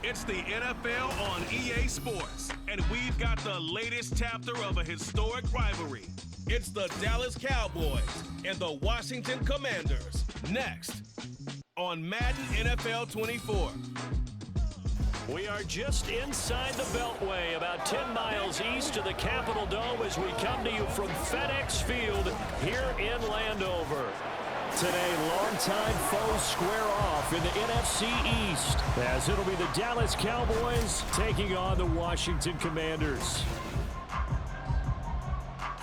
It's the NFL on EA Sports, and we've got the latest chapter of a historic rivalry. It's the Dallas Cowboys and the Washington Commanders. Next on Madden NFL 24. We are just inside the Beltway, about 10 miles east of the Capitol Dome as we come to you from FedEx Field here in Landover. Today, longtime foes square off in the NFC East as it'll be the Dallas Cowboys taking on the Washington Commanders.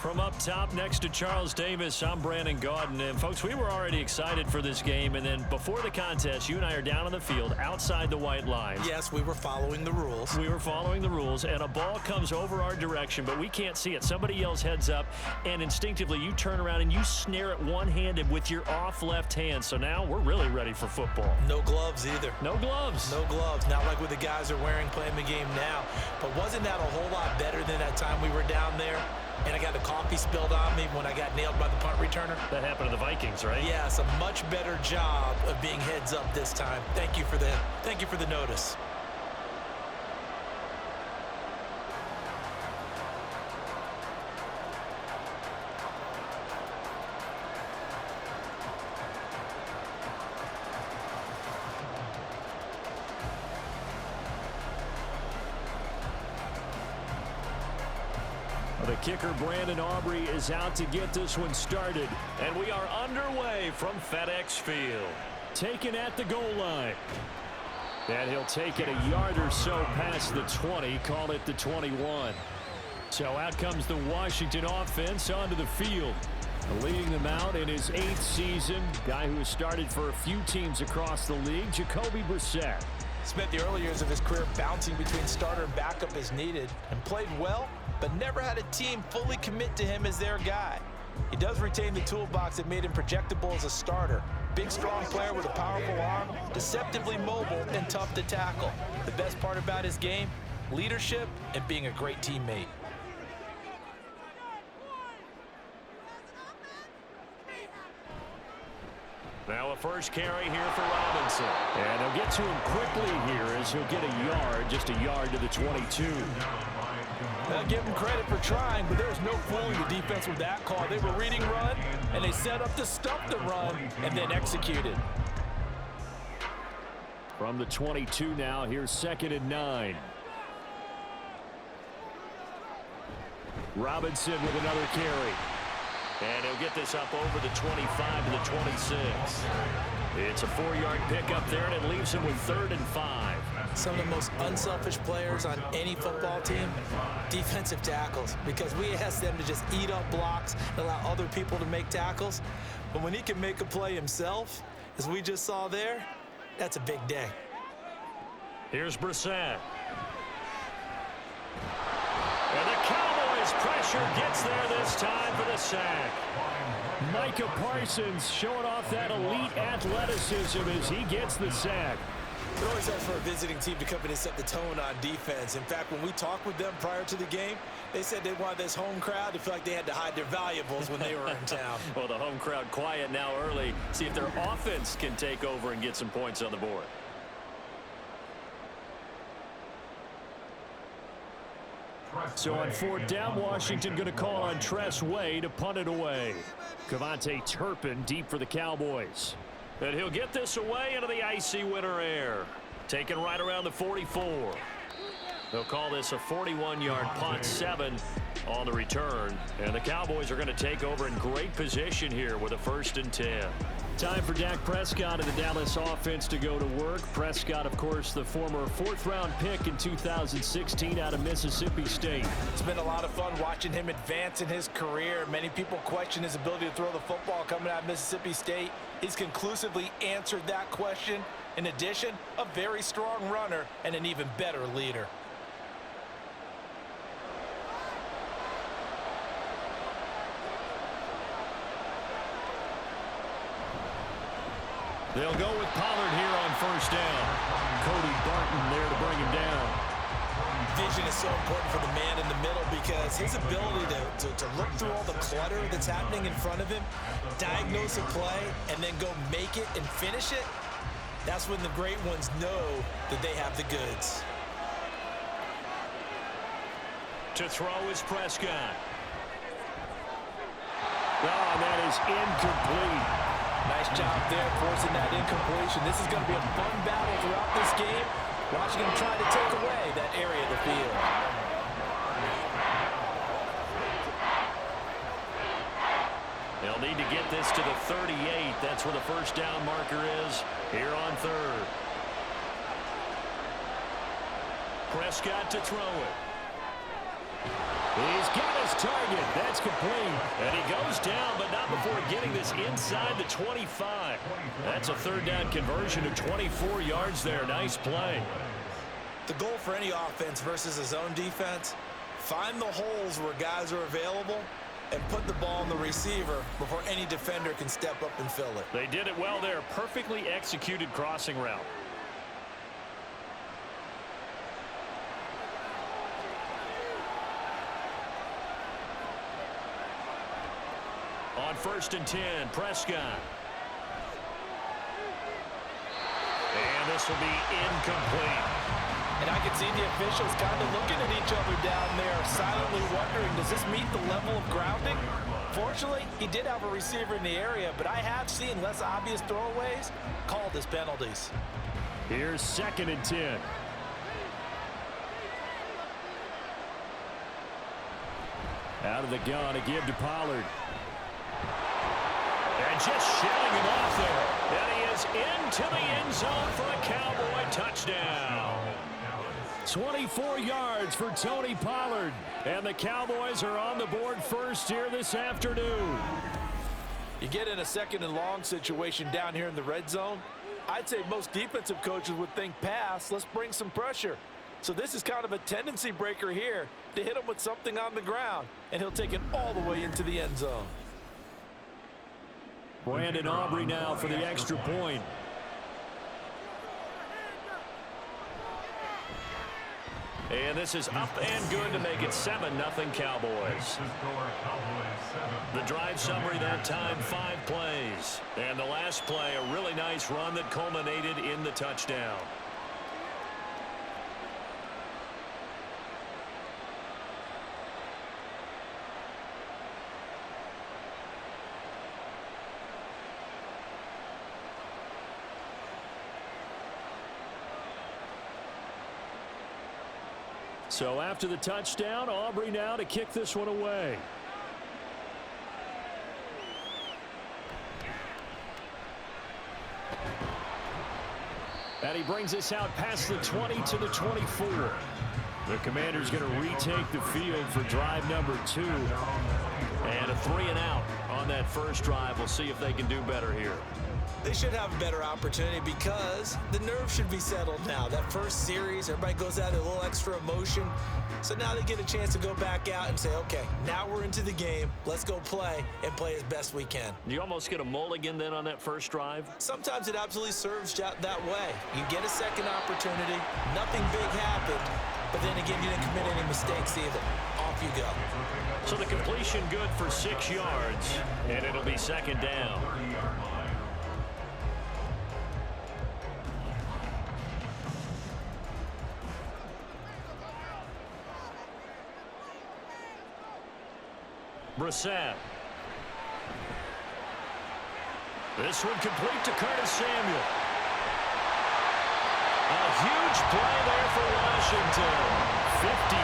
From up top next to Charles Davis, I'm Brandon Gaudin. And folks, we were already excited for this game. And then before the contest, you and I are down on the field outside the white line. Yes, we were following the rules. We were following the rules, and a ball comes over our direction, but we can't see it. Somebody yells heads up, and instinctively you turn around and you snare it one-handed with your off left hand. So now we're really ready for football. No gloves either. No gloves. No gloves. Not like what the guys are wearing playing the game now. But wasn't that a whole lot better than that time we were down there? And I got the coffee spilled on me when I got nailed by the punt returner. That happened to the Vikings, right? Yeah, it's a much better job of being heads up this time. Thank you for the notice. The kicker, Brandon Aubrey, is out to get this one started. And we are underway from FedEx Field. Taken at the goal line. And he'll take it a yard or so past the 20, call it the 21. So out comes the Washington offense onto the field. Leading them out in his 8th season, guy who has started for a few teams across the league, Jacoby Brissett. Spent the early years of his career bouncing between starter and backup as needed, and played well, but never had a team fully commit to him as their guy. He does retain the toolbox that made him projectable as a starter. Big, strong player with a powerful arm, deceptively mobile, and tough to tackle. The best part about his game, leadership and being a great teammate. Now a first carry here for Robinson. And he'll get to him quickly here as he'll get a yard, just a yard to the 22. I'll give him credit for trying, but there was no fooling the defense with that call. They were reading run, and they set up to stop the run, and then executed. From the 22 now, here's 2nd and 9. Robinson with another carry. And he'll get this up over the 25 to the 26. It's a 4-yard pickup there, and it leaves him with 3rd and 5. Some of the most unselfish players on any football team, defensive tackles, because we ask them to just eat up blocks and allow other people to make tackles. But when he can make a play himself, as we just saw there, that's a big day. Here's Brissett. And the Cowboys pressure gets there this time for the sack. Micah Parsons showing off that elite athleticism as he gets the sack. It always helps for a visiting team to come in and set the tone on defense. In fact, when we talked with them prior to the game, they said they wanted this home crowd to feel like they had to hide their valuables when they were in town. Well, the home crowd quiet now early. See if their offense can take over and get some points on the board. So on 4th down, Washington going to call on Tress Way to punt it away. Cavante Turpin deep for the Cowboys. And he'll get this away into the icy winter air. Taken right around the 44. They'll call this a 41-yard punt, 7 on the return. And the Cowboys are going to take over in great position here with a 1st and 10. Time for Dak Prescott and the Dallas offense to go to work. Prescott, of course, the former 4th-round pick in 2016 out of Mississippi State. It's been a lot of fun watching him advance in his career. Many people question his ability to throw the football coming out of Mississippi State. He's conclusively answered that question. In addition, a very strong runner and an even better leader. They'll go with Pollard here on 1st down. Cody Barton there to bring him down. Vision is so important for the man in the middle because his ability to look through all the clutter that's happening in front of him, diagnose a play, and then go make it and finish it, That's when the great ones know that they have the goods. To throw is Prescott. Oh, that is incomplete. Nice job there forcing that incompletion. This is going to be a fun battle throughout this game. Washington trying to take away that area of the field. They'll need to get this to the 38. That's where the first down marker is here on third. Prescott to throw it. He's got his target. That's complete. And he goes down, but not before getting this inside the 25. That's a third down conversion of 24 yards there. Nice play. The goal for any offense versus a zone defense, find the holes where guys are available and put the ball on the receiver before any defender can step up and fill it. They did it well there. Perfectly executed crossing route. On 1st and 10, Prescott. And this will be incomplete. And I can see the officials kind of looking at each other down there, silently wondering, does this meet the level of grounding? Fortunately, he did have a receiver in the area, but I have seen less obvious throwaways called as penalties. Here's 2nd and 10. Out of the gun to give to Pollard. And just shutting him off there. And he is into the end zone for a Cowboy touchdown. 24 yards for Tony Pollard. And the Cowboys are on the board first here this afternoon. You get in a 2nd and long situation down here in the red zone. I'd say most defensive coaches would think pass. Let's bring some pressure. So this is kind of a tendency breaker here to hit him with something on the ground. And he'll take it all the way into the end zone. Brandon Aubrey now for the extra point. And this is up and good to make it 7-0 Cowboys. The drive summary that time, 5 plays. And the last play, a really nice run that culminated in the touchdown. So after the touchdown, Aubrey now to kick this one away. And he brings us out past the 20 to the 24. The Commander's going to retake the field for drive number 2. And a 3-and-out on that first drive. We'll see if they can do better here. They should have a better opportunity because the nerves should be settled now. That first series, everybody goes out a little extra emotion. So now they get a chance to go back out and say, okay, now we're into the game. Let's go play and play as best we can. You almost get a mulligan then on that first drive? Sometimes it absolutely serves that way. You get a second opportunity. Nothing big happened. But then again, you didn't commit any mistakes either. Off you go. So the completion good for 6 yards. And it'll be 2nd down. Brissett. This one complete to Curtis Samuel. A huge play there for Washington. 53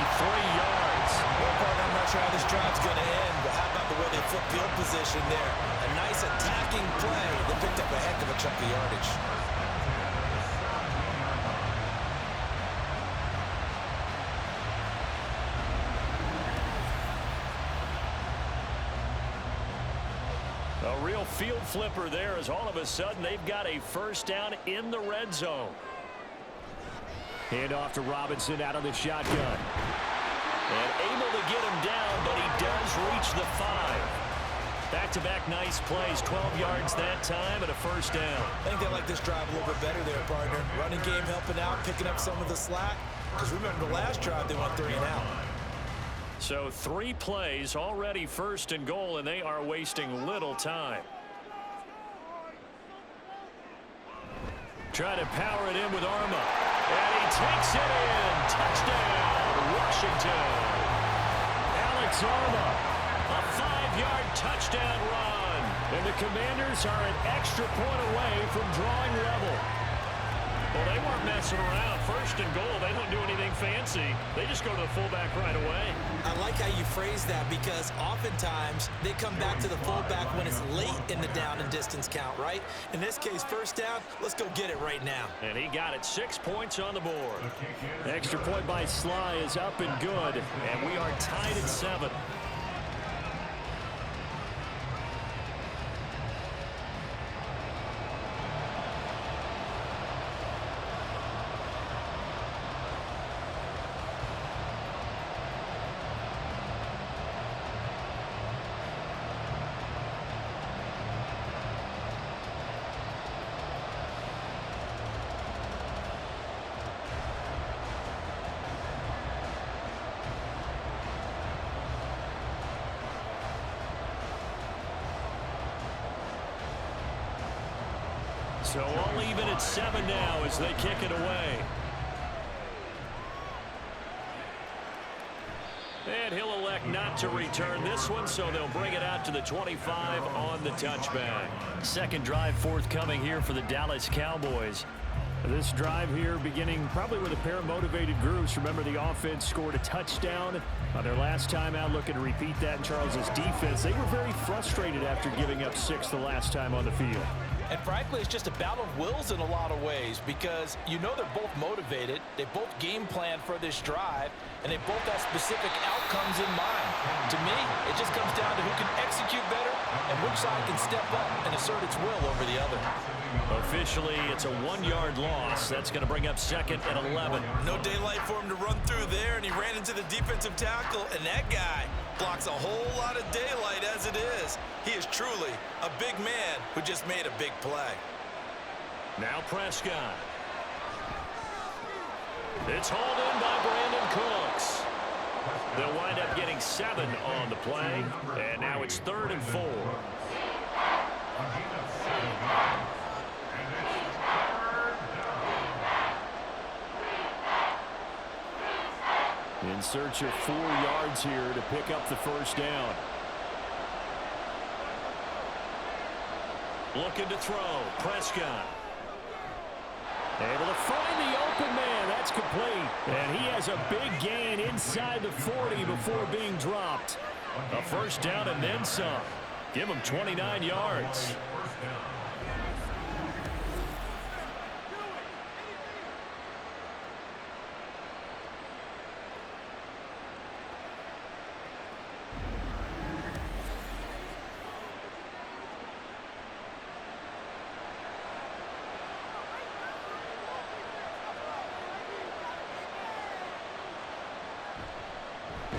yards. Well, partner, I'm not sure how this drive's going to end, but how about the way they flip field position there? A nice attacking play that picked up a heck of a chunk of yardage. A real field flipper there as all of a sudden they've got a first down in the red zone. Hand off to Robinson out of the shotgun. And able to get him down, but he does reach the 5. Back-to-back nice plays, 12 yards that time and a first down. I think they like this drive a little bit better there, partner. Running game helping out, picking up some of the slack. Because remember the last drive, they went 3-and-out. So 3 plays, already 1st and goal, and they are wasting little time. Trying to power it in with Arma. And he takes it in. Touchdown, Washington. Alex Arma, a 5-yard touchdown run. And the Commanders are an extra point away from drawing level. Well, they weren't messing around. First and goal, they don't do anything fancy. They just go to the fullback right away. I like how you phrase that because oftentimes they come back to the fullback when it's late in the down and distance count, right? In this case, first down, let's go get it right now. And he got it. 6 points on the board. Extra point by Sly is up and good, and we are tied at 7. So all even at 7 now as they kick it away. And he'll elect not to return this one, so they'll bring it out to the 25 on the touchback. Second drive forthcoming here for the Dallas Cowboys. This drive here beginning probably with a pair of motivated groups. Remember, the offense scored a touchdown on their last time out. Looking to repeat that in Charles's defense. They were very frustrated after giving up 6 the last time on the field. And frankly, it's just a battle of wills in a lot of ways because you know they're both motivated, they both game plan for this drive, and they both have specific outcomes in mind. To me, it just comes down to who can execute better and which side can step up and assert its will over the other. Officially, it's a 1-yard loss. That's going to bring up second and 11. No daylight for him to run through there, and he ran into the defensive tackle, and that guy blocks a whole lot of daylight as it is. He is truly a big man who just made a big play. Now Prescott. It's hauled in by Brandon Cooks. They'll wind up getting 7 on the play, and now it's 3rd and 4. In search of 4 yards here to pick up the first down. Looking to throw. Prescott. Able to find the open man. That's complete. And he has a big gain inside the 40 before being dropped. A first down and then some. Give him 29 yards.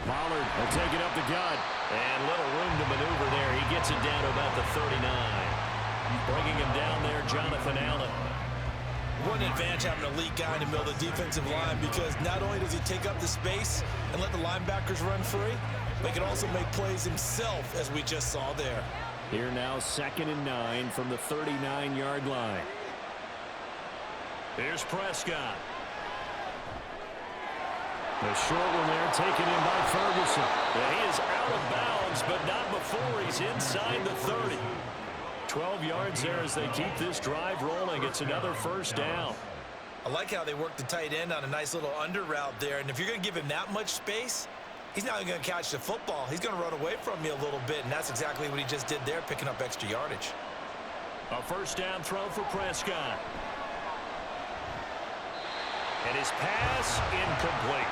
Pollard will take it up the gut. And little room to maneuver there. He gets it down to about the 39. Bringing him down there, Jonathan Allen. What an advantage having an elite guy in the middle of the defensive line because not only does he take up the space and let the linebackers run free, but he can also make plays himself, as we just saw there. Here now, 2nd and 9 from the 39-yard line. Here's Prescott. The short one there taken in by Ferguson. And he is out of bounds, but not before he's inside the 30. 12 yards there as they keep this drive rolling. It's another first down. I like how they work the tight end on a nice little under route there. And if you're going to give him that much space, he's not going to catch the football. He's going to run away from you a little bit, and that's exactly what he just did there, picking up extra yardage. A first down throw for Prescott. And his pass incomplete.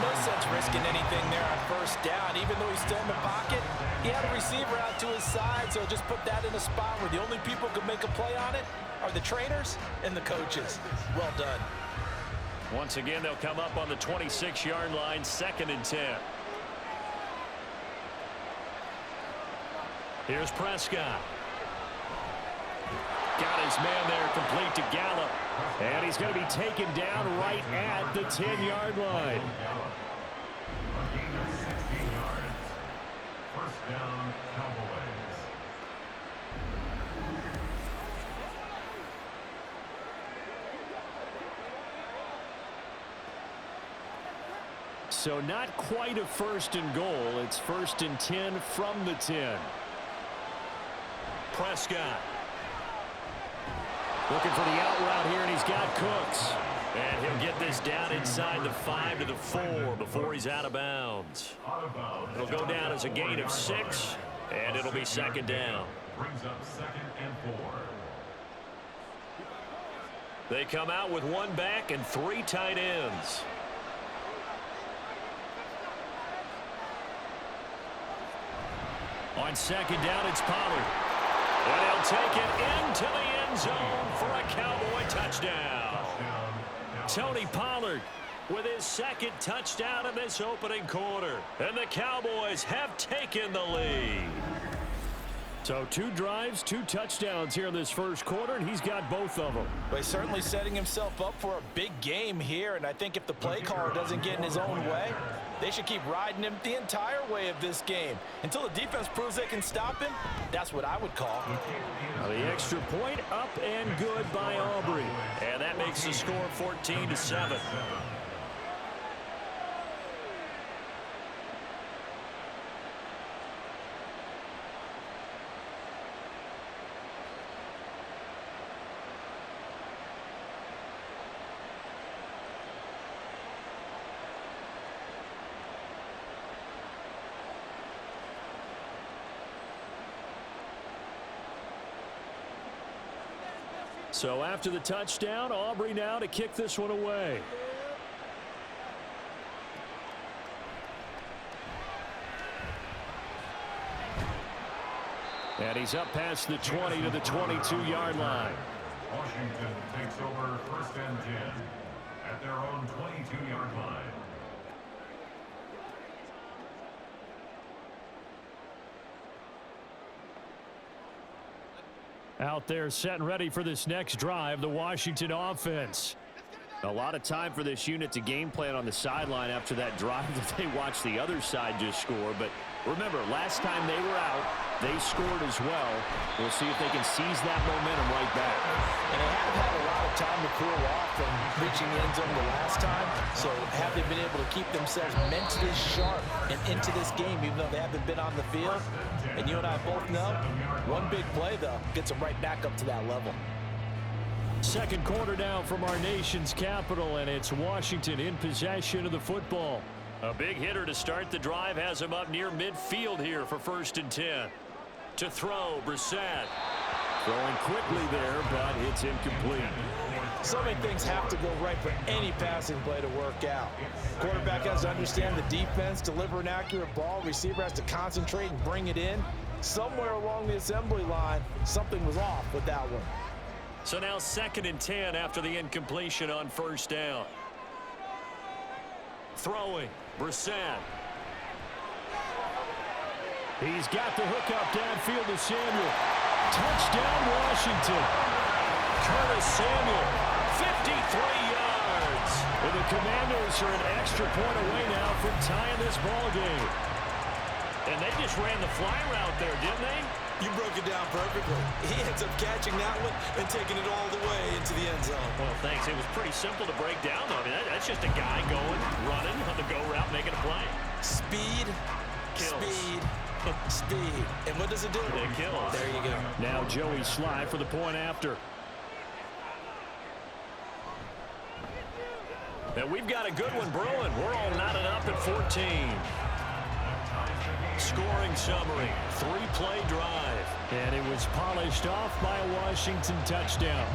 No sense risking anything there on first down. Even though he's still in the pocket, he had a receiver out to his side, so just put that in a spot where the only people who can make a play on it are the trainers and the coaches. Well done. Once again, they'll come up on the 26-yard line, 2nd and 10. Here's Prescott. Got his man there, complete to Gallup. And he's going to be taken down right at the 10-yard line. First down, Cowboys. So not quite a 1st and goal. It's 1st and 10 from the 10. Prescott. Looking for the out route here, and he's got Cooks. And he'll get this down inside the 5 to the 4 before he's out of bounds. It'll go down as a gain of 6, and it'll be 2nd down. Brings up 2nd and 4. They come out with 1 back and 3 tight ends. On 2nd down, it's Pollard. And he'll take it into the end zone for a Cowboy touchdown. Tony Pollard with his 2nd touchdown in this opening quarter. And the Cowboys have taken the lead. So 2 drives, 2 touchdowns here in this 1st quarter, and he's got both of them. Well, he's certainly setting himself up for a big game here, and I think if the play caller doesn't get in his own way, they should keep riding him the entire way of this game. Until the defense proves they can stop him, that's what I would call. The extra point up and good by Aubrey. And that makes the score 14-7. So after the touchdown, Aubrey now to kick this one away. And he's up past the 20 to the 22-yard line. Washington takes over 1st and 10 at their own 22-yard line. Out there set and ready for this next drive, the Washington offense. A lot of time for this unit to game plan on the sideline after that drive that they watched the other side just score. But remember, last time they were out, they scored as well. We'll see if they can seize that momentum right back. And they have had a lot of time to cool off from reaching the end zone the last time. So have they been able to keep themselves mentally sharp and into this game, even though they haven't been on the field? And you and I both know, one big play, though, gets them right back up to that level. 2nd quarter now from our nation's capital, and it's Washington in possession of the football. A big hitter to start the drive has him up near midfield here for 1st and 10. To throw, Brissett. Throwing quickly there, but it's incomplete. So many things have to go right for any passing play to work out. Quarterback has to understand the defense, deliver an accurate ball. Receiver has to concentrate and bring it in. Somewhere along the assembly line, something was off with that one. So now 2nd and 10 after the incompletion on 1st down. Throwing, Brissett. He's got the hook up downfield to Samuel. Touchdown, Washington. Curtis Samuel, 53 yards. And the Commanders are an extra point away now from tying this ball game. And they just ran the fly route there, didn't they? You broke it down perfectly. He ends up catching that one and taking it all the way into the end zone. Well, thanks. It was pretty simple to break down, though. I mean, that's just a guy going, running on the go route, making a play. Speed, Kills. speed, speed. And what does it do? It kills. There you go. Now Joey Sly for the point after. And we've got a good one brewing. We're all knotted up at 14. Scoring summary, 3-play drive. And it was polished off by a Washington touchdown.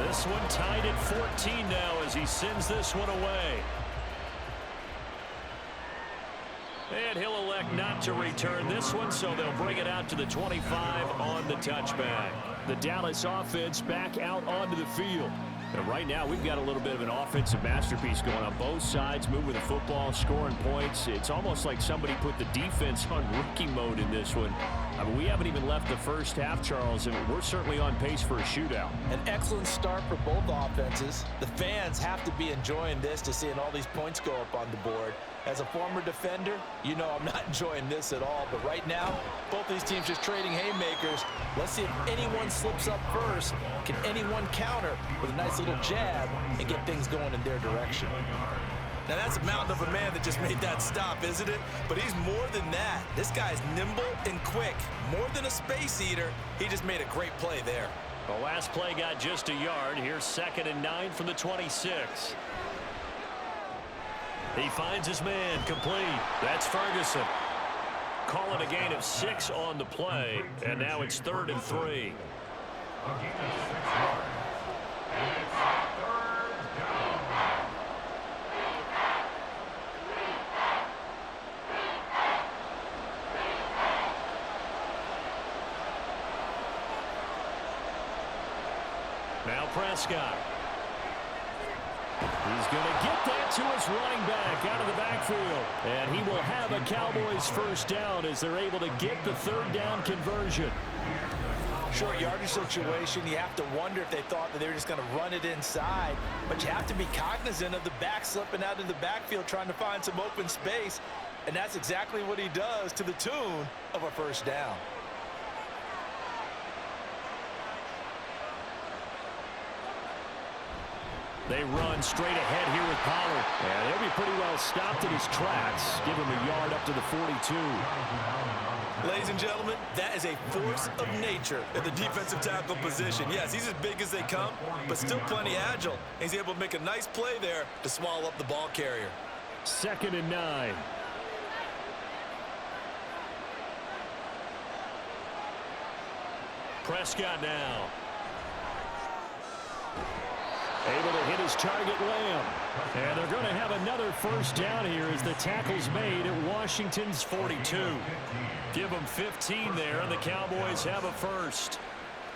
This one tied at 14 now as he sends this one away. And he'll elect not to return this one, so they'll bring it out to the 25 on the touchback. The Dallas offense back out onto the field. And right now, we've got a little bit of an offensive masterpiece going on both sides, moving the football, scoring points. It's almost like somebody put the defense on rookie mode in this one. I mean, we haven't even left the first half, Charles, and we're certainly on pace for a shootout. An excellent start for both offenses. The fans have to be enjoying this to seeing all these points go up on the board. As a former defender, you know I'm not enjoying this at all. But right now, both these teams just trading haymakers. Let's see if anyone slips up first. Can anyone counter with a nice little jab and get things going in their direction? Now that's a mountain of a man that just made that stop, isn't it? But he's more than that. This guy's nimble and quick. More than a space eater, he just made a great play there. The last play got just a yard. Here's 2nd and 9 from the 26. He finds his man, complete. That's Ferguson. Calling a gain of 6 on the play, and now it's 3rd and 3. A gain of 6 yards. And it's 3rd down. Now Prescott. He's going to get that to his running back out of the backfield. And he will have a Cowboys first down as they're able to get the 3rd down conversion. Short yardage situation, you have to wonder if they thought that they were just going to run it inside. But you have to be cognizant of the back slipping out of the backfield trying to find some open space. And that's exactly what he does to the tune of a first down. They run straight ahead here with Pollard. And he'll be pretty well stopped in his tracks. Give him a yard up to the 42. Ladies and gentlemen, that is a force of nature in the defensive tackle position. Yes, he's as big as they come, but still plenty agile. He's able to make a nice play there to swallow up the ball carrier. 2nd and 9. Prescott now. Able to hit his target, Lamb. And they're going to have another first down here as the tackle's made at Washington's 42. Give them 15 there, and the Cowboys have a first.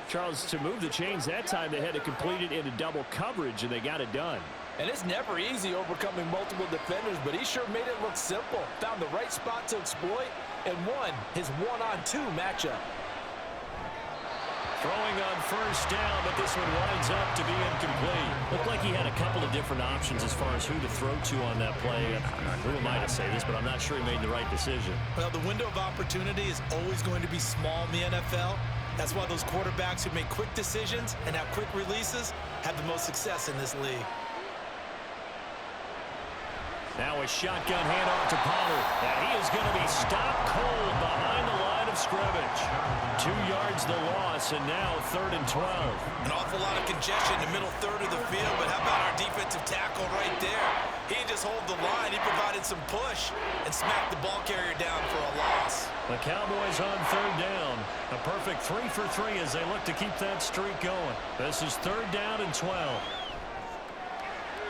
Charles, to move the chains that time, they had to complete it into double coverage, and they got it done. And it's never easy overcoming multiple defenders, but he sure made it look simple. Found the right spot to exploit and won his 1-on-2 matchup. Throwing on first down, but this one winds up to be incomplete. Looked like he had a couple of different options as far as who to throw to on that play. Who am I to say this, but I'm not sure he made the right decision. Well, the window of opportunity is always going to be small in the NFL. That's why those quarterbacks who make quick decisions and have quick releases have the most success in this league. Now a shotgun handoff to Pollard. And he is going to be stopped cold behind the line of scrimmage. 2 yards the loss, and now 3rd and 12. An awful lot of congestion in the middle third of the field, but how about our defensive tackle right there? He didn't just hold the line, he provided some push and smacked the ball carrier down for a loss. The Cowboys on 3rd down. A perfect 3 for 3 as they look to keep that streak going. This is 3rd down and 12.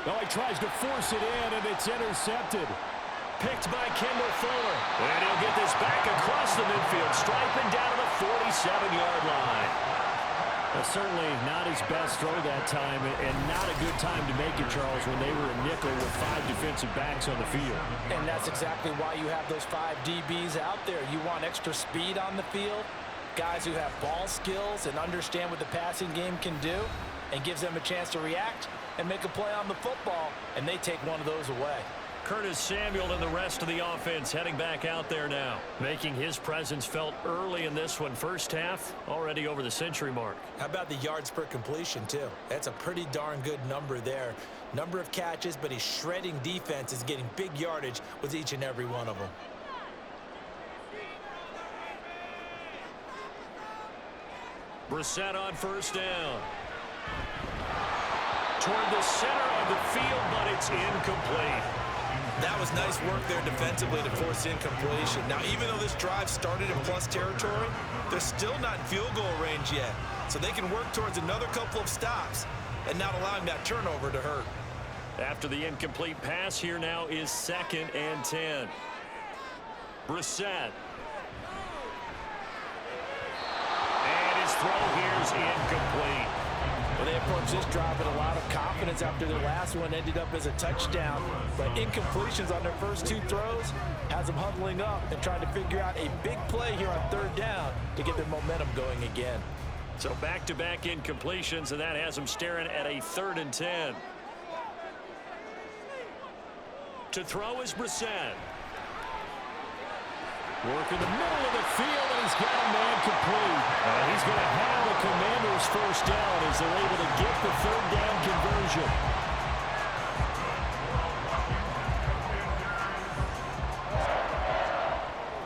Oh, he tries to force it in, and it's intercepted. Picked by Kendall Fuller. And he'll get this back across the midfield, striping down to the 47-yard line. Well, certainly not his best throw that time, and not a good time to make it, Charles, when they were a nickel with 5 defensive backs on the field. And that's exactly why you have those 5 DBs out there. You want extra speed on the field, guys who have ball skills and understand what the passing game can do, and gives them a chance to react and make a play on the football, and they take one of those away. Curtis Samuel and the rest of the offense heading back out there now, making his presence felt early in this one. First half, already over the century mark. How about the yards per completion, too? That's a pretty darn good number there. Number of catches, but he's shredding defense, is getting big yardage with each and every one of them. Brissett on first down. Toward the center of the field, but it's incomplete. That was nice work there defensively to force incompletion. Now, even though this drive started in plus territory, they're still not in field goal range yet. So they can work towards another couple of stops and not allowing that turnover to hurt. After the incomplete pass, here now is 2nd and 10. Brissett. And his throw here's incomplete. Well, they approached this drive with a lot of confidence after their last one ended up as a touchdown. But incompletions on their first two throws has them huddling up and trying to figure out a big play here on third down to get their momentum going again. So back-to-back incompletions, and that has them staring at a 3rd and 10. To throw is Brissett. Work in the middle of the field, and he's got a man complete. And he's going to have the Commanders' first down as they're able to get the 3rd down conversion.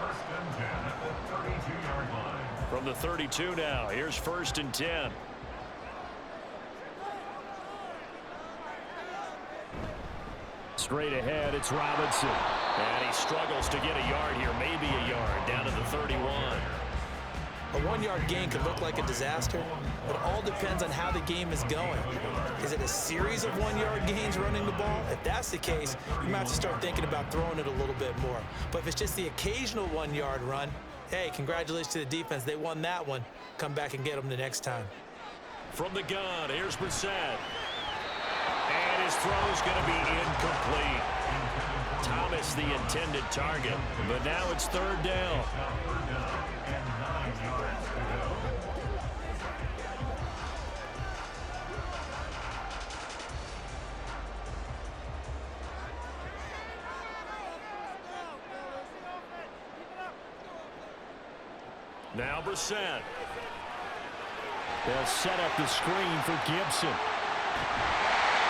First and 10 at the 32-yard line. From the 32 now, here's 1st and 10. Straight ahead, it's Robinson. And he struggles to get a yard here, maybe a yard, down to the 31. A 1-yard gain could look like a disaster, but it all depends on how the game is going. Is it a series of 1-yard gains running the ball? If that's the case, you might have to start thinking about throwing it a little bit more. But if it's just the occasional 1-yard run, hey, congratulations to the defense. They won that one. Come back and get them the next time. From the gun, here's Brissett. And his throw's going to be incomplete. Thomas the intended target, but now it's 3rd down. Now Brissett. They'll set up the screen for Gibson.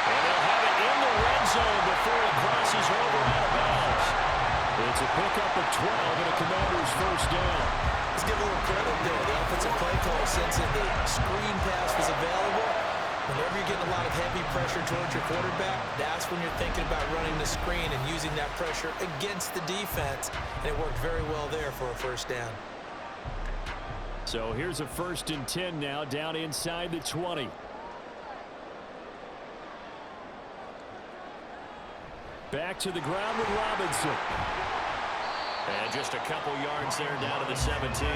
And they'll have it in the red zone before he crosses over out of bounds. It's a pickup of 12 and a Commander's first down. Let's give a little credit there. The offensive play call, since the screen pass was available, whenever you're getting a lot of heavy pressure towards your quarterback, that's when you're thinking about running the screen and using that pressure against the defense. And it worked very well there for a first down. So here's a 1st and 10 now, down inside the 20. Back to the ground with Robinson. And just a couple yards there down to the 17.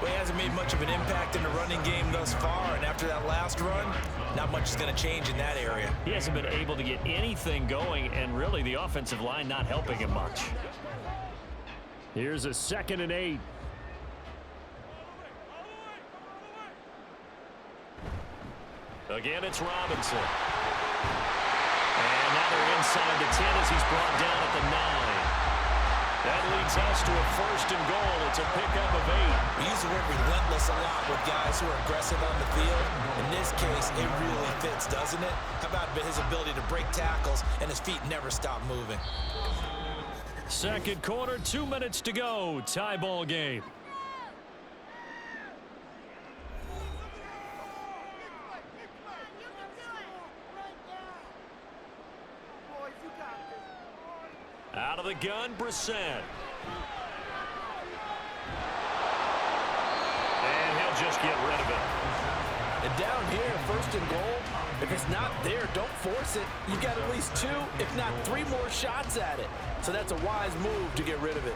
Well, he hasn't made much of an impact in the running game thus far, and after that last run, not much is going to change in that area. He hasn't been able to get anything going, and really the offensive line not helping him much. Here's a 2nd and 8. Again, it's Robinson. And now they're inside the 10 as he's brought down at the 9. That leads us to a 1st and goal. It's a pickup of 8. We use the word relentless a lot with guys who are aggressive on the field. In this case, it really fits, doesn't it? How about his ability to break tackles and his feet never stop moving? Second quarter, 2 minutes to go. Tie ball game. Out of the gun, Brissett. And he'll just get rid of it. And down here, 1st and goal, if it's not there, don't force it. You've got at least 2, if not 3 more shots at it. So that's a wise move to get rid of it.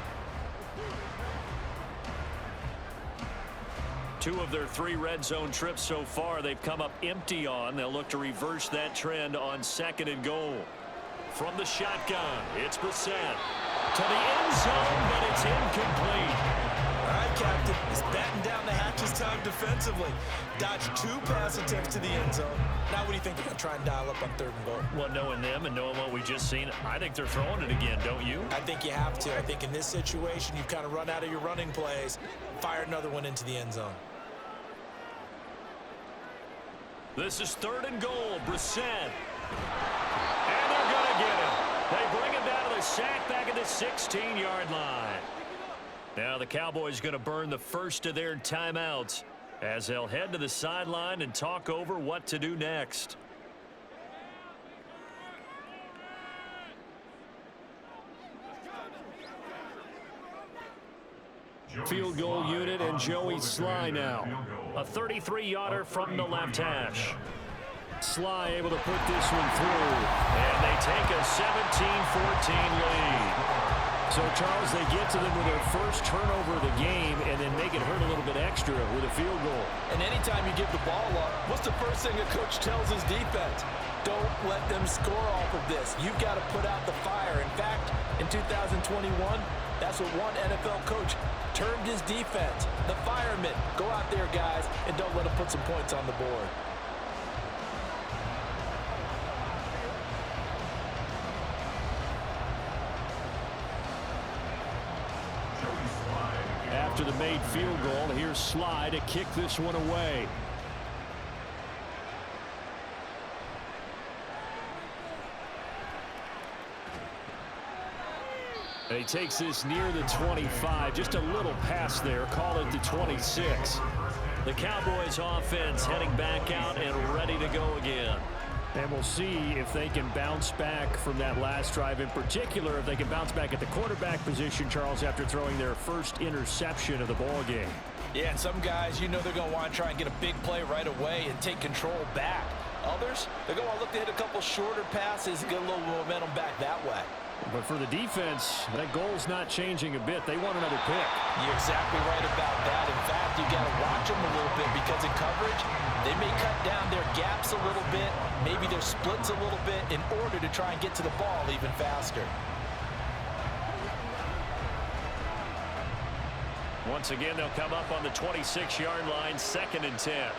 2 of their 3 red zone trips so far they've come up empty on. They'll look to reverse that trend on 2nd and goal. From the shotgun, it's Brissett. To the end zone, but it's incomplete. All right, Captain. He's batting down the hatches time defensively. Dodged 2 pass attempts to the end zone. Now what do you think they're going to try and dial up on 3rd and goal? Well, knowing them and knowing what we just seen, I think they're throwing it again, don't you? I think you have to. I think in this situation, you've kind of run out of your running plays. Fire another one into the end zone. This is 3rd and goal. Brissett. And they're going to get him. They bring him down to the sack back at the 16-yard line. Now the Cowboys going to burn the first of their timeouts as they'll head to the sideline and talk over what to do next. Field goal unit and Joey Sly now. A 33-yarder from the left hash. Sly able to put this one through. And they take a 17-14 lead. So, Charles, they get to them with their first turnover of the game and then make it hurt a little bit extra with a field goal. And anytime you give the ball up, what's the first thing a coach tells his defense? Don't let them score off of this. You've got to put out the fire. In fact, in 2021, that's what one NFL coach termed his defense. The firemen. Go out there, guys, and don't let them put some points on the board. After the made field goal, here's Sly to kick this one away. And he takes this near the 25, just a little pass there, call it the 26. The Cowboys offense heading back out and ready to go again. And we'll see if they can bounce back from that last drive. In particular, if they can bounce back at the quarterback position, Charles, after throwing their first interception of the ball game. Yeah, and some guys, you know they're going to want to try and get a big play right away and take control back. Others, they're going to look to hit a couple shorter passes and get a little momentum back that way. But for the defense, that goal's not changing a bit. They want another pick. You're exactly right about that. In fact, you got to watch them a little bit because in coverage, they may cut down their gaps a little bit, maybe their splits a little bit in order to try and get to the ball even faster. Once again, they'll come up on the 26-yard line, 2nd and 10.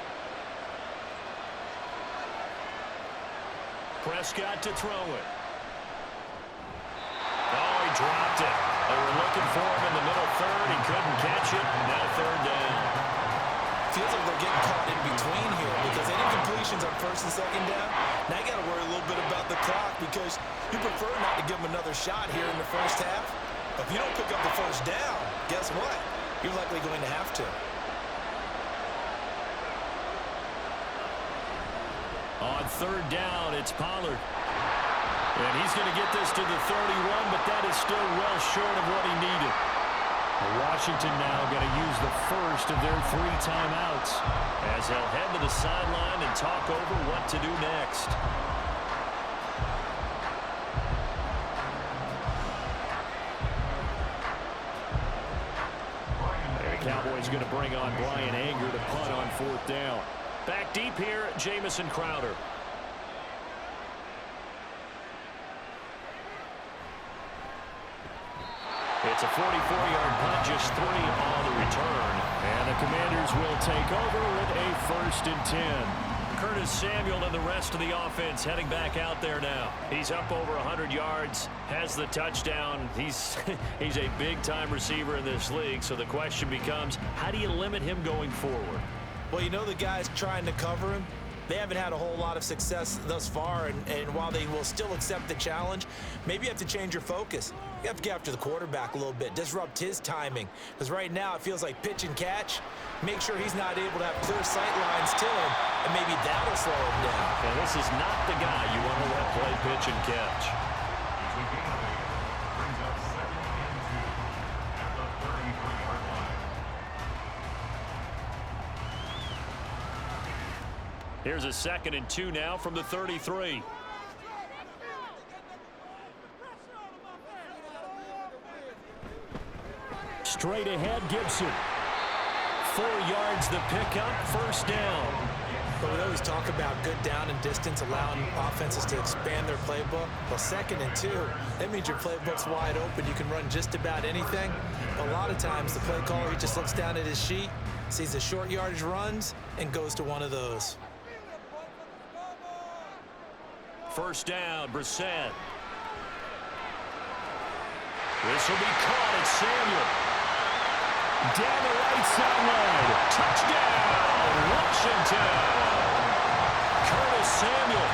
Prescott to throw it. Oh, he dropped it. They were looking for him in the middle third. He couldn't catch it. Now 3rd down. Feels like they're getting caught in between here because any completions on 1st and 2nd down, now you got to worry a little bit about the clock because you prefer not to give them another shot here in the first half. But if you don't pick up the 1st down, guess what? You're likely going to have to. On 3rd down, it's Pollard. And he's going to get this to the 31, but that is still well short of what he needed. Washington now going to use the first of their 3 timeouts as they'll head to the sideline and talk over what to do next. And the Cowboys going to bring on Brian Anger to punt on 4th down. Back deep here, Jamison Crowder. It's a 44-yard punt, just 3 on the return. And the Commanders will take over with a 1st and 10. Curtis Samuel and the rest of the offense heading back out there now. He's up over 100 yards, has the touchdown. He's a big-time receiver in this league, so the question becomes, how do you limit him going forward? Well, you know the guys trying to cover him, they haven't had a whole lot of success thus far, and while they will still accept the challenge, maybe you have to change your focus. You have to get after the quarterback a little bit, disrupt his timing, because right now it feels like pitch and catch. Make sure he's not able to have clear sight lines to him, and maybe that'll slow him down. And this is not the guy you want to let play pitch and catch. Brings up 2nd and 2 at the 33-yard line. Here's a 2nd and 2 now from the 33. Straight ahead, Gibson. 4 yards the pickup, 1st down. But we always talk about good down and distance, allowing offenses to expand their playbook. Well, 2nd and 2, that means your playbook's wide open. You can run just about anything. A lot of times the play caller, he just looks down at his sheet, sees the short yardage runs, and goes to one of those. 1st down, Brissett. This will be caught at Samuel. Down the right sideline. Touchdown, Washington. Curtis Samuel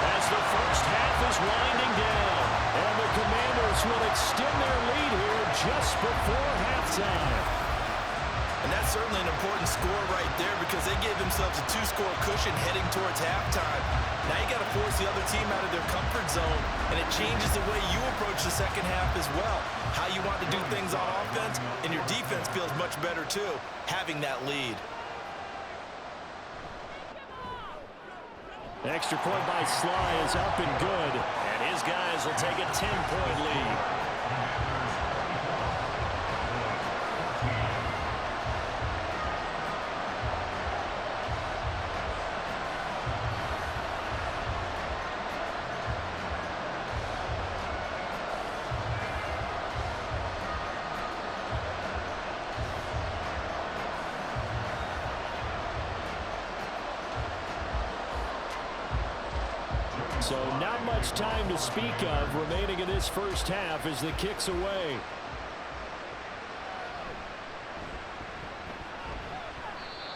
as the first half is winding down. And the Commanders will extend their lead here just before halftime. And that's certainly an important score right there because they gave themselves a 2-score cushion heading towards halftime. Now you got to force the other team out of their comfort zone, and it changes the way you approach the second half as well. How you want to do things on offense, and your defense feels much better too, having that lead. Extra point by Sly is up and good. And his guys will take a 10-point lead. So not much time to speak of remaining in this first half as the kick's away.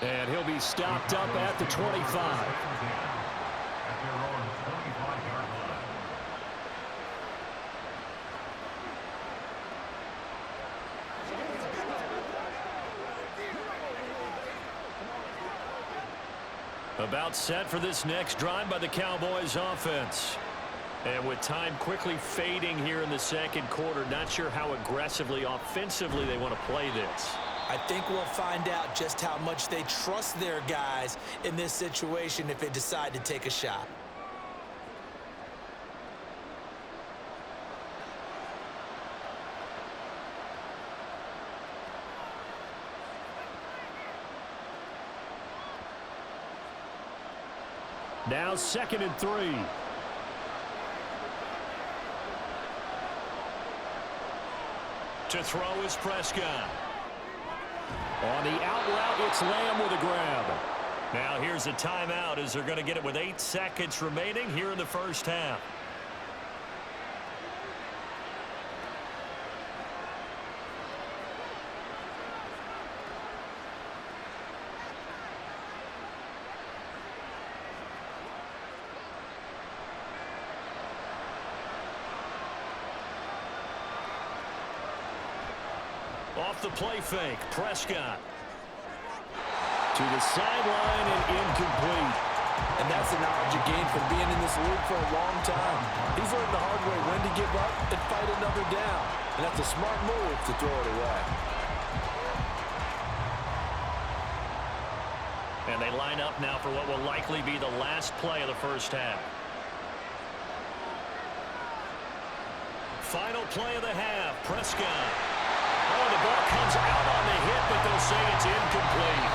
And he'll be stopped up at the 25. About set for this next drive by the Cowboys offense. And with time quickly fading here in the second quarter, not sure how aggressively, offensively they want to play this. I think we'll find out just how much they trust their guys in this situation if they decide to take a shot. Now 2nd and 3. To throw is Prescott. On the out route, it's Lamb with a grab. Now here's a timeout as they're going to get it with 8 seconds remaining here in the first half. Off the play fake, Prescott. To the sideline and incomplete. And that's the knowledge you gain from being in this league for a long time. He's learned the hard way when to give up and fight another down. And that's a smart move to throw it away. And they line up now for what will likely be the last play of the first half. Final play of the half, Prescott. Oh, the ball comes out on the hit, but they'll say it's incomplete.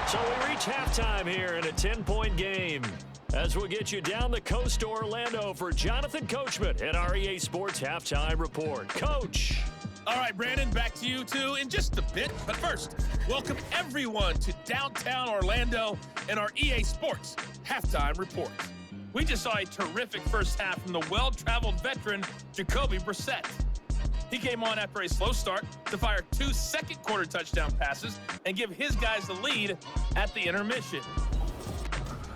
So we reach halftime here in a 10-point game. As we'll get you down the coast to Orlando for Jonathan Coachman at our EA Sports Halftime Report. Coach. All right, Brandon, back to you two in just a bit. But first, welcome everyone to downtown Orlando and our EA Sports Halftime Report. We just saw a terrific first half from the well-traveled veteran Jacoby Brissett. He came on after a slow start to fire 2 second-quarter touchdown passes and give his guys the lead at the intermission.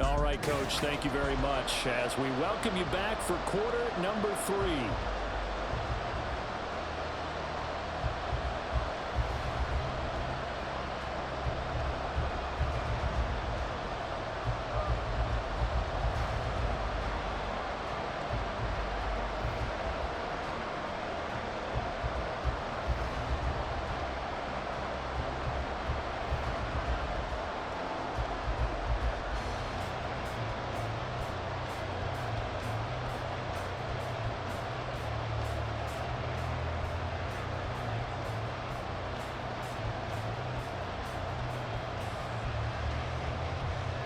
All right, Coach, thank you very much as we welcome you back for quarter number 3.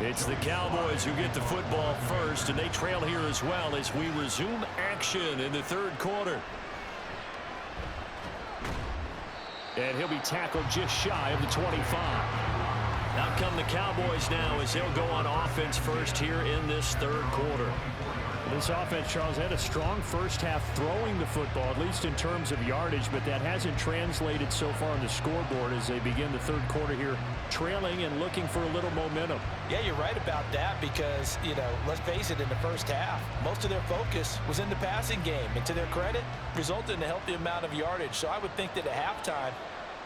It's the Cowboys who get the football first, and they trail here as well as we resume action in the third quarter. And he'll be tackled just shy of the 25. Out come the Cowboys now as they'll go on offense first here in this third quarter. This offense, Charles, had a strong first half throwing the football, at least in terms of yardage, but that hasn't translated so far on the scoreboard as they begin the third quarter here, trailing and looking for a little momentum. Yeah, you're right about that because, let's face it, in the first half, most of their focus was in the passing game. And to their credit, resulted in a healthy amount of yardage. So I would think that at halftime,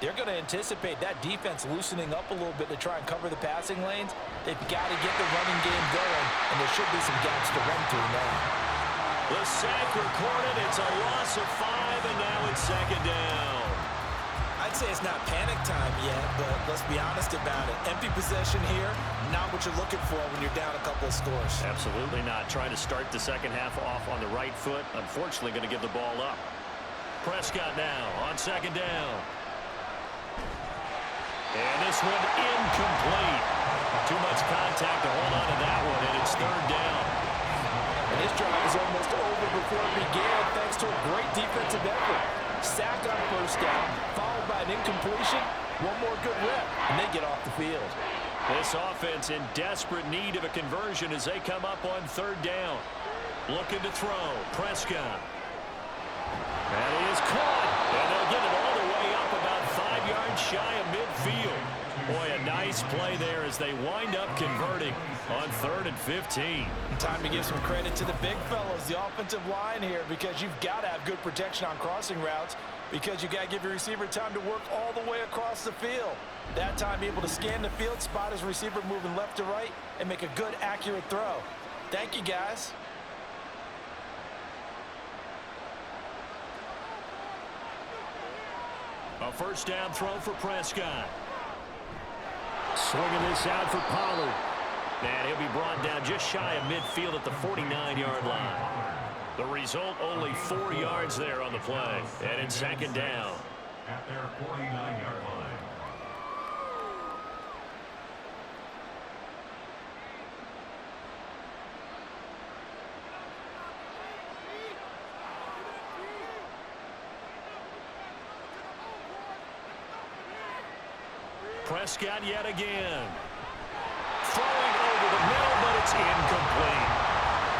they're going to anticipate that defense loosening up a little bit to try and cover the passing lanes. They've got to get the running game going, and there should be some gaps to run through now. The sack recorded. It's a loss of 5, and now it's second down. I'd say it's not panic time yet, but let's be honest about it. Empty possession here, not what you're looking for when you're down a couple of scores. Absolutely not. Trying to start the second half off on the right foot. Unfortunately, going to give the ball up. Prescott now on second down. And this one incomplete. Too much contact to hold on to that one, and it's third down. And this drive is almost over before it began thanks to a great defensive effort. Sack on first down, followed by an incompletion. One more good rep, and they get off the field. This offense in desperate need of a conversion as they come up on third down. Looking to throw. Prescott. That is caught. And they'll get it all the way up about 5 yards shy of midfield. Boy, a nice play there as they wind up converting on 3rd and 15. Time to give some credit to the big fellas, the offensive line here, because you've got to have good protection on crossing routes, because you got to give your receiver time to work all the way across the field. That time, be able to scan the field, spot his receiver moving left to right, and make a good, accurate throw. Thank you, guys. A first down throw for Prescott. Swinging this out for Pollard. And he'll be brought down just shy of midfield at the 49-yard line. The result, only 4 yards there on the play. And it's 2nd down. At their 49-yard line. Prescott yet again. Throwing over the middle, but it's incomplete.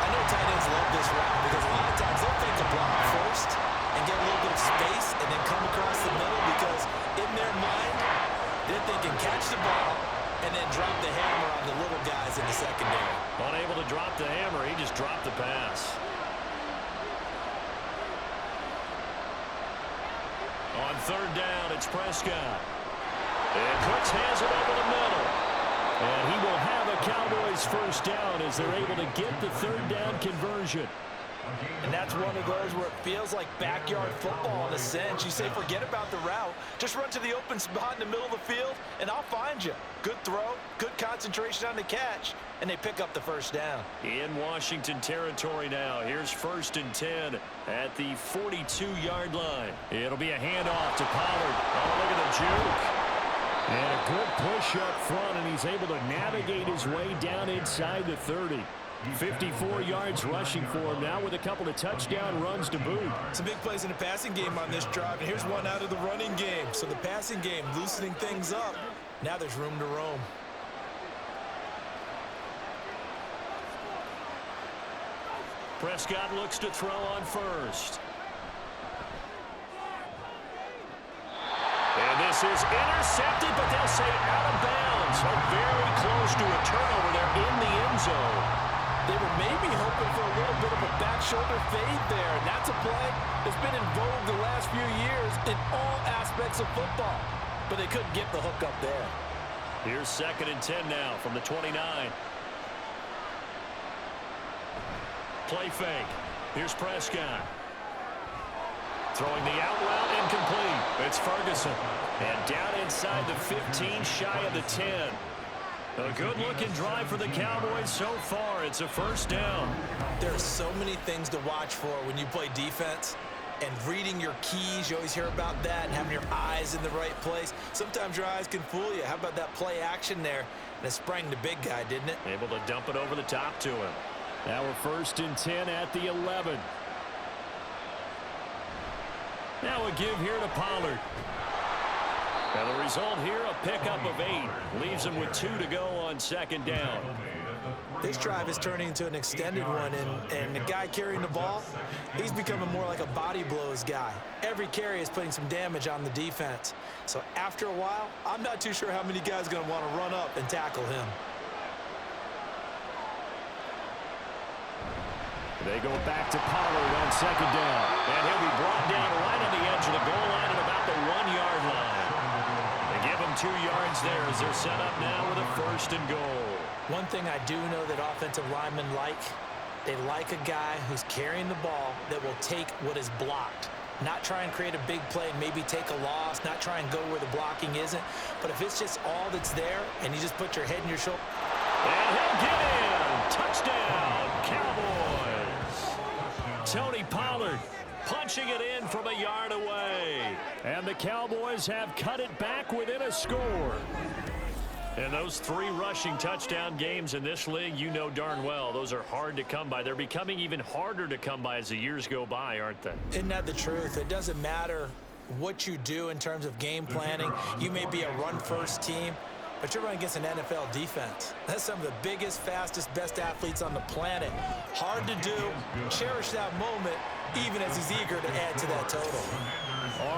I know tight ends love this route because a lot of times they'll fake a block first and get a little bit of space and then come across the middle, because in their mind, they're thinking catch the ball and then drop the hammer on the little guys in the secondary. Unable to drop the hammer, he just dropped the pass. On 3rd down, it's Prescott. And Cooks has it over the middle. And he will have a Cowboys first down as they're able to get the 3rd down conversion. And that's one of those where it feels like backyard football in a sense. You say forget about the route. Just run to the open spot in the middle of the field, and I'll find you. Good throw, good concentration on the catch, and they pick up the first down. In Washington territory now. Here's 1st and 10 at the 42-yard line. It'll be a handoff to Pollard. Oh, look at the juke. And a good push up front, and he's able to navigate his way down inside the 30. 54 yards rushing for him now with a couple of touchdown runs to boot. Some big plays in the passing game on this drive, and here's one out of the running game. So the passing game loosening things up. Now there's room to roam. Prescott looks to throw on 1st. And this is intercepted, but they'll say out of bounds. So very close to a turnover there in the end zone. They were maybe hoping for a little bit of a back shoulder fade there. And that's a play that's been in vogue the last few years in all aspects of football. But they couldn't get the hook up there. Here's 2nd and 10 now from the 29. Play fake. Here's Prescott. Throwing the out route, incomplete. It's Ferguson. And down inside the 15, shy of the 10. A good-looking drive for the Cowboys so far. It's a first down. There are so many things to watch for when you play defense. And reading your keys, you always hear about that, and having your eyes in the right place. Sometimes your eyes can fool you. How about that play action there? And it sprang the big guy, didn't it? Able to dump it over the top to him. Now we're 1st and 10 at the 11. Now a give here to Pollard. And the result here, a pickup of 8. Leaves him with 2 to go on 2nd down. This drive is turning into an extended one, and the guy carrying the ball, he's becoming more like a body blows guy. Every carry is putting some damage on the defense. So after a while, I'm not too sure how many guys are going to want to run up and tackle him. They go back to Pollard on 2nd down. And he'll be brought down right on the edge of the goal line at about the 1-yard line. They give him 2 yards there as they're set up now with a 1st and goal. One thing I do know that offensive linemen like, they like a guy who's carrying the ball that will take what is blocked. Not try and create a big play, maybe take a loss, not try and go where the blocking isn't. But if it's just all that's there and you just put your head in your shoulder. And he'll get in. Touchdown, Cowboys. Tony Pollard punching it in from a yard away. And the Cowboys have cut it back within a score. And those 3 rushing touchdown games in this league, you know darn well, those are hard to come by. They're becoming even harder to come by as the years go by, aren't they? Isn't that the truth? It doesn't matter what you do in terms of game planning. You may be a run-first team, but you're running against an NFL defense. That's some of the biggest, fastest, best athletes on the planet. Hard to do. Cherish that moment, even as he's eager to add to that total.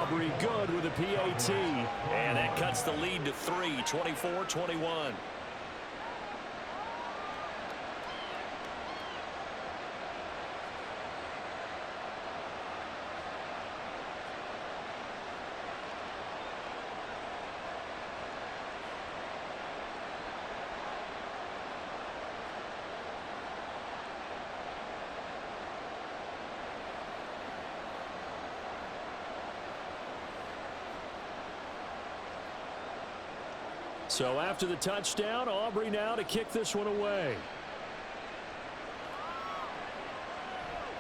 Aubrey good with a PAT, and that cuts the lead to 3, 24-21. So after the touchdown, Aubrey now to kick this one away.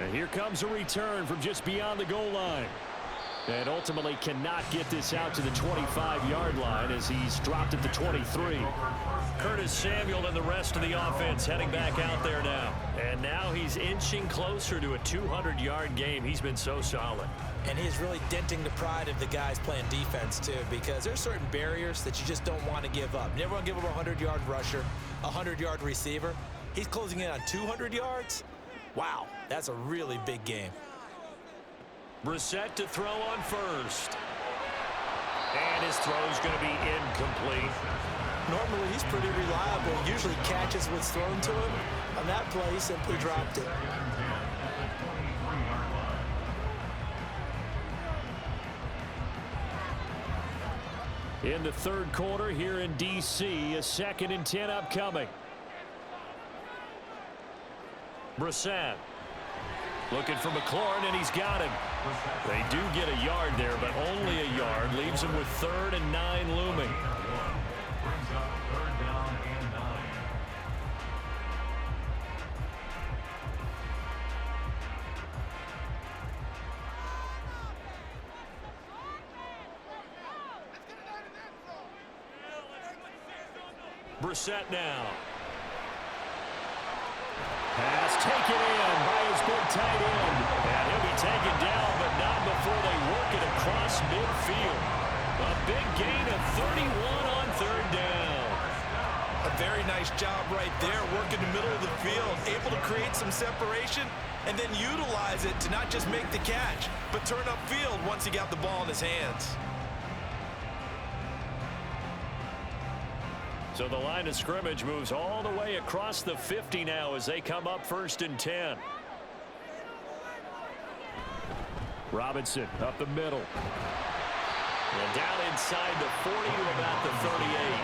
And here comes a return from just beyond the goal line. And ultimately cannot get this out to the 25-yard line as he's dropped at the 23. Curtis Samuel and the rest of the offense heading back out there now. And now he's inching closer to a 200-yard game. He's been so solid. And he's really denting the pride of the guys playing defense, too, because there's certain barriers that you just don't want to give up. You never want to give up a 100-yard rusher, a 100-yard receiver. He's closing in on 200 yards. Wow, that's a really big game. Brissett to throw on first. And his throw's going to be incomplete. Normally, he's pretty reliable. Usually catches what's thrown to him. On that play, he simply dropped it. In the third quarter here in D.C., a 2nd and 10 upcoming. Brissett looking for McLaurin, and he's got him. They do get a yard there, but only a yard. Leaves him with 3rd and 9 looming. Brings up 3rd down and 9. Brissett now. Pass taken in by his big tight end. And he'll be taken down, but not before they work it across midfield. A big gain of 31 on 3rd down. A very nice job right there, working the middle of the field, able to create some separation and then utilize it to not just make the catch, but turn upfield once he got the ball in his hands. So the line of scrimmage moves all the way across the 50 now as they come up 1st and 10. Robinson up the middle. And down inside the 40 to about the 38.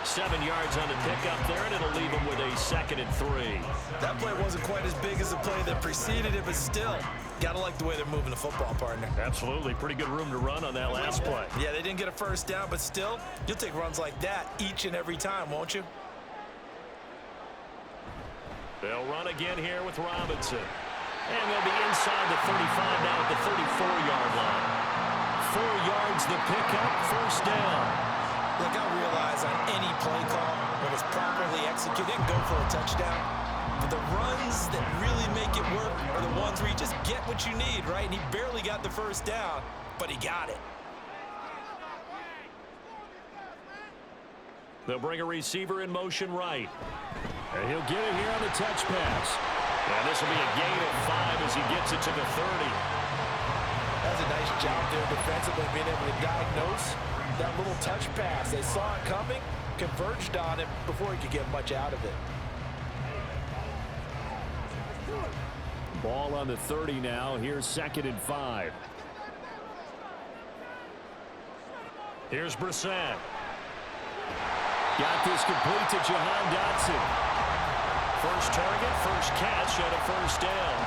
7 yards on the pickup there, and it'll leave him with a 2nd and 3. That play wasn't quite as big as the play that preceded it, but still, gotta like the way they're moving the football, partner. Absolutely. Pretty good room to run on that last play. Yeah, they didn't get a first down, but still, you'll take runs like that each and every time, won't you? They'll run again here with Robinson. And they'll be inside the 35 now at the 34-yard line. 4 yards the pickup, 1st down. Look, I realize on any play call, when it's properly executed, go for a touchdown. But the runs that really make it work are the ones where you just get what you need, right? And he barely got the first down, but he got it. They'll bring a receiver in motion right. And he'll get it here on the touch pass. And this will be a gain of 5 as he gets it to the 30. That's a nice job there defensively, being able to diagnose that little touch pass. They saw it coming, converged on it before he could get much out of it. Ball on the 30 now. Here's 2nd and 5. Here's Brissett. Got this complete to Jahan Dotson. First target, first catch, and a 1st down.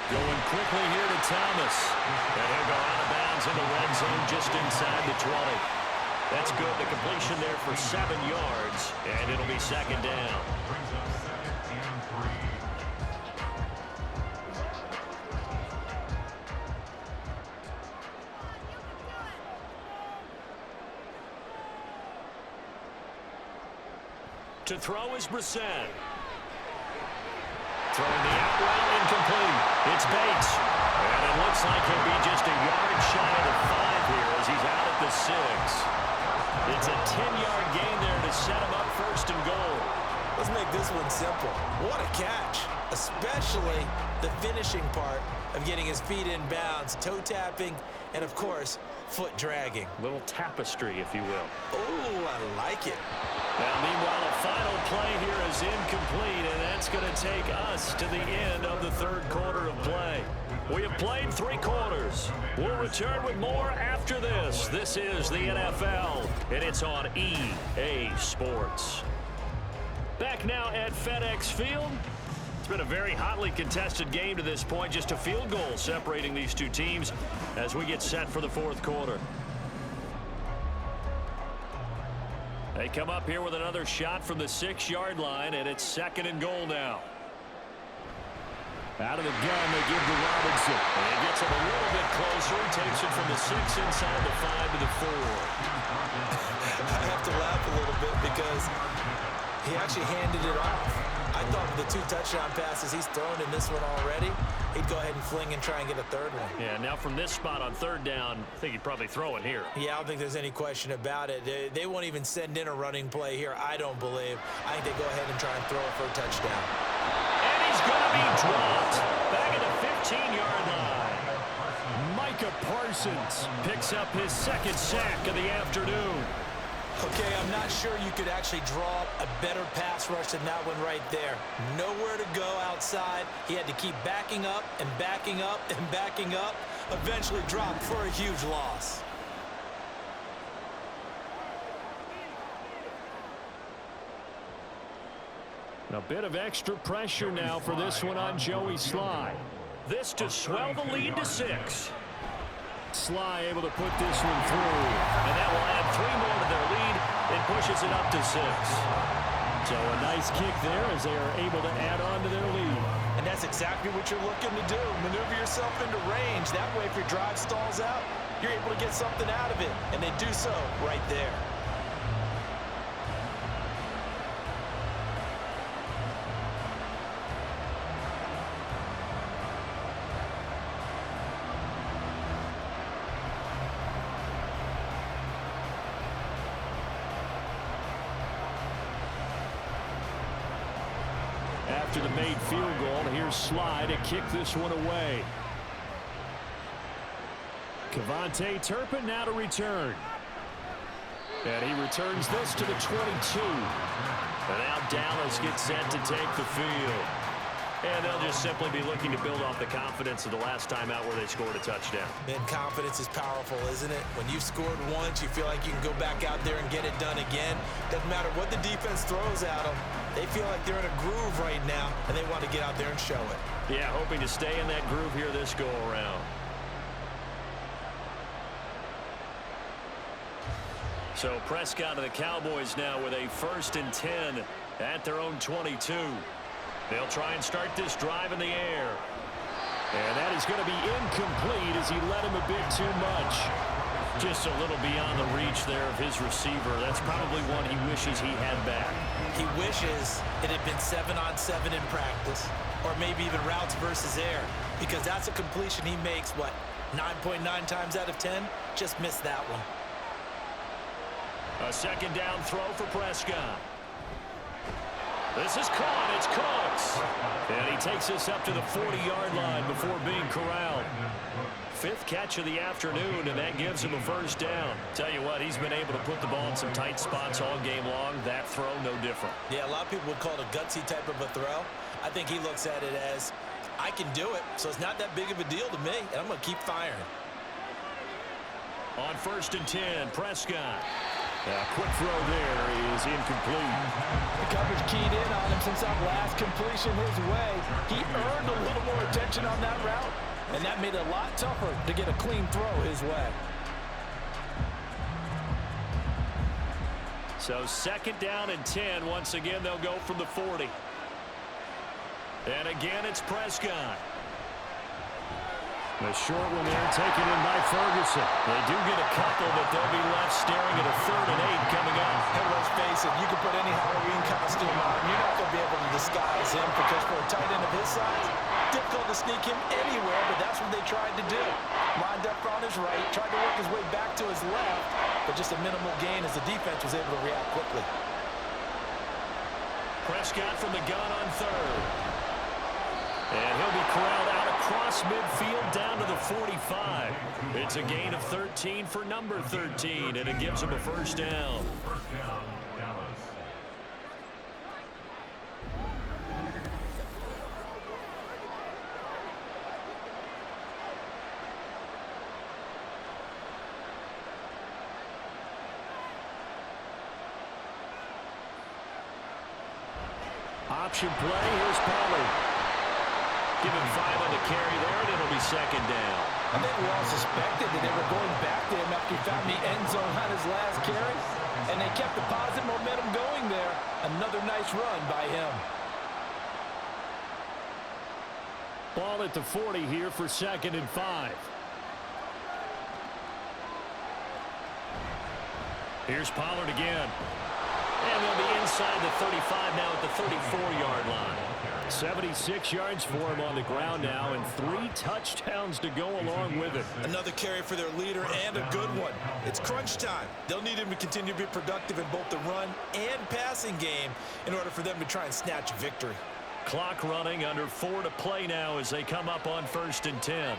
Going quickly here to Thomas. And he'll go out of bounds in the red zone just inside the 20. That's good. The completion there for 7 yards, and it'll be 2nd down. Brings up 2nd and 3. To throw is Brissett. Throwing the out route, incomplete. It's Bates. And it looks like he'll be just a yard shy of the 5 here as he's out at the 6. It's a 10-yard gain there to set him up first and goal. Let's make this one simple. What a catch, especially the finishing part of getting his feet in bounds, toe tapping, and of course, foot dragging. Little tapestry, if you will. Oh, I like it. Now, meanwhile, a final play here is incomplete, and that's going to take us to the end of the third quarter of play. We have played 3 quarters. We'll return with more after this. This is the NFL, and it's on EA Sports. Back now at FedEx Field. It's been a very hotly contested game to this point. Just a field goal separating these two teams as we get set for the fourth quarter. They come up here with another shot from the 6-yard line, and it's 2nd and goal now. Out of the gun, they give to Robinson. And he gets him a little bit closer. He takes it from the 6 inside the 5 to the 4. I have to laugh a little bit because he actually handed it off. I thought with the 2 touchdown passes he's thrown in this one already, he'd go ahead and fling and try and get a 3rd one. Yeah, now from this spot on 3rd down, I think he'd probably throw it here. Yeah, I don't think there's any question about it. They won't even send in a running play here, I don't believe. I think they go ahead and try and throw it for a touchdown. And he's going to be dropped back at the 15-yard line. Micah Parsons picks up his 2nd sack of the afternoon. Okay, I'm not sure you could actually draw up a better pass rush than that one right there. Nowhere to go outside. He had to keep backing up and backing up and backing up. Eventually dropped for a huge loss. A bit of extra pressure now for this one on Joey Sly. This to swell the lead to 6. Sly able to put this one through, and that will add 3 more to their lead. It pushes it up to 6. So a nice kick there as they are able to add on to their lead. And that's exactly what you're looking to do. Maneuver yourself into range. That way, if your drive stalls out, you're able to get something out of it. And they do so right there. After the made field goal, here's Sly to kick this one away. Cavante Turpin now to return. And he returns this to the 22. And now Dallas gets set to take the field. And they'll just simply be looking to build off the confidence of the last time out where they scored a touchdown. And confidence is powerful, isn't it? When you've scored once, you feel like you can go back out there and get it done again. Doesn't matter what the defense throws at them. They feel like they're in a groove right now, and they want to get out there and show it. Yeah, hoping to stay in that groove here this go-around. So Prescott and the Cowboys now with a 1st and 10 at their own 22. They'll try and start this drive in the air. And that is going to be incomplete as he led him a bit too much. Just a little beyond the reach there of his receiver. That's probably one he wishes he had back. He wishes it had been 7-on-7 in practice, or maybe even routes versus air, because that's a completion he makes, what, 9.9 times out of 10? Just missed that one. A 2nd down throw for Prescott. This is caught. It's Cooks. And he takes us up to the 40-yard line before being corralled. 5th catch of the afternoon, and that gives him a 1st down. Tell you what, he's been able to put the ball in some tight spots all game long. That throw, no different. Yeah, a lot of people would call it a gutsy type of a throw. I think he looks at it as, I can do it, so it's not that big of a deal to me, and I'm going to keep firing. On 1st and 10, Prescott. A quick throw there is incomplete. The coverage keyed in on him since that last completion his way. He earned a little more attention on that route, and that made it a lot tougher to get a clean throw his way. So 2nd down and 10. Once again, they'll go from the 40. And again, it's Prescott. A short one there taken in by Ferguson. They do get a couple, but they'll be left staring at a 3rd and 8 coming up. And let's face it, you can put any Halloween costume is him because for a tight end of his size, difficult to sneak him anywhere, but that's what they tried to do. Lined up on his right, tried to work his way back to his left, but just a minimal gain as the defense was able to react quickly. Prescott from the gun on third. And he'll be corralled out across midfield down to the 45. It's a gain of 13 for number 13, and it gives him a first down. First down, Dallas. Option play, here's Pollard. Give him 5 on the carry there, and it'll be second down. I think we all suspected that they were going back to him after he found the end zone on his last carry, and they kept the positive momentum going there. Another nice run by him. Ball at the 40 here for 2nd and 5. Here's Pollard again. And they'll be inside the 35 now at the 34-yard line. 76 yards for him on the ground now, and 3 touchdowns to go along with it. Another carry for their leader, and a good one. It's crunch time. They'll need him to continue to be productive in both the run and passing game in order for them to try and snatch victory. Clock running, under 4 to play now as they come up on 1st and 10.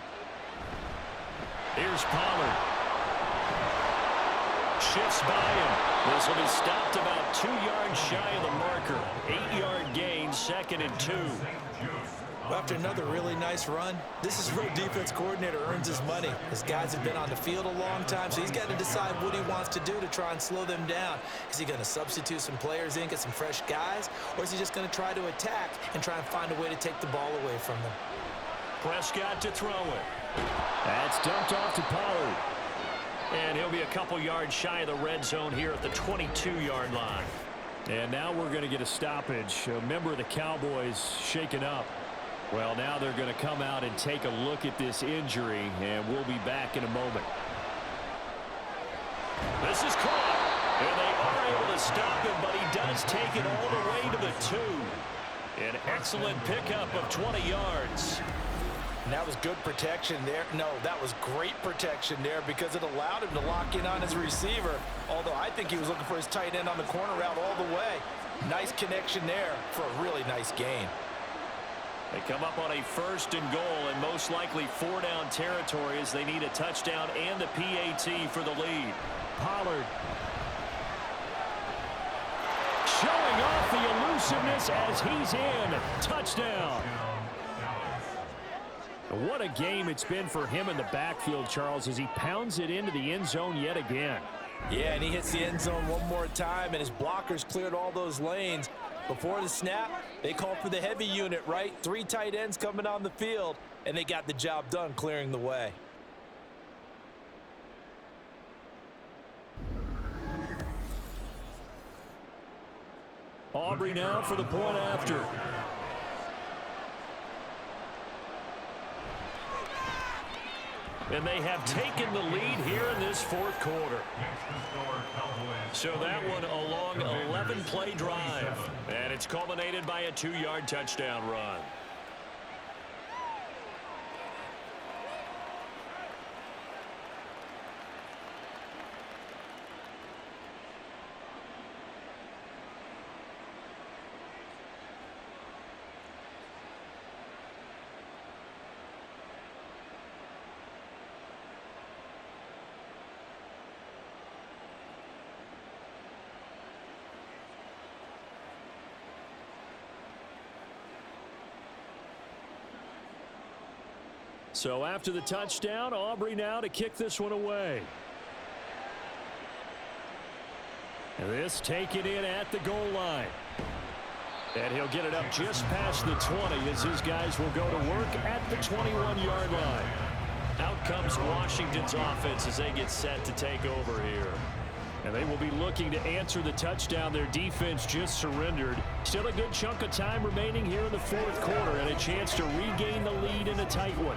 Here's Pollard. Shifts by him. This will be stopped about 2 yards shy of the marker. 8-yard gain, 2nd and 2. Well, after another really nice run, this is where defense coordinator earns his money. His guys have been on the field a long time, so he's got to decide what he wants to do to try and slow them down. Is he going to substitute some players in, get some fresh guys, or is he just going to try to attack and try and find a way to take the ball away from them? Prescott to throw it. That's dumped off to Pollard. And he'll be a couple yards shy of the red zone here at the 22-yard line. And now we're going to get a stoppage. A member of the Cowboys shaken up. Well, now they're going to come out and take a look at this injury, and we'll be back in a moment. This is caught, and they are able to stop him, but he does take it all the way to the 2. An excellent pickup of 20 yards. And that was good protection there. No, that was great protection there because it allowed him to lock in on his receiver, although I think he was looking for his tight end on the corner route all the way. Nice connection there for a really nice gain. They come up on a 1st and goal, and most likely 4-down territory as they need a touchdown and a PAT for the lead. Pollard showing off the elusiveness as he's in. Touchdown. What a game it's been for him in the backfield, Charles, as he pounds it into the end zone yet again. Yeah, and he hits the end zone one more time, and his blockers cleared all those lanes. Before the snap, they called for the heavy unit, right? 3 tight ends coming on the field, and they got the job done clearing the way. Aubrey now for the point after. And they have taken the lead here in this 4th quarter. So that one a long 11-play drive. And it's culminated by a 2-yard touchdown run. So after the touchdown, Aubrey now to kick this one away. And this taken in at the goal line. And he'll get it up just past the 20 as his guys will go to work at the 21-yard line. Out comes Washington's offense as they get set to take over here. And they will be looking to answer the touchdown their defense just surrendered. Still a good chunk of time remaining here in the 4th quarter and a chance to regain the lead in a tight one.